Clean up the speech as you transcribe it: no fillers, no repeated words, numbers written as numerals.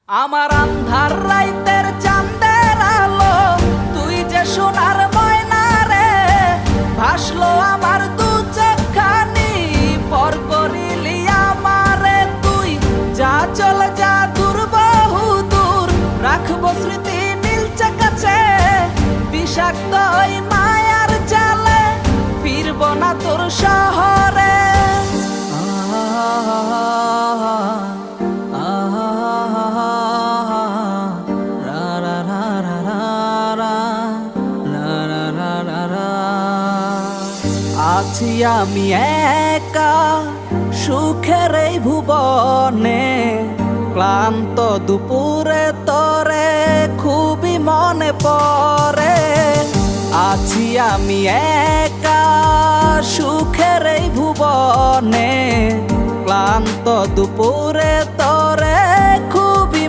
আমার আন্ধার রাইতের চাঁদের আলো, তুই যে সোনার ময়না রে, ভাসলো আমার দু চোখখানি, পর করিলি আমারে তুই। যা চল যা দূর বহু দূর, রাখবো স্মৃতি নীলচে কাছে, বিষাক্ত ওই মায়ার জালে ফিরব না তোর শহরে। আছি আমি একা সুখের এই ভুবনে, ক্লান্ত দুপুরে তরে খুবই মনে পড়ে। আছি আমি একা সুখের এই ভুবনে, ক্লান্ত দুপুরে তরে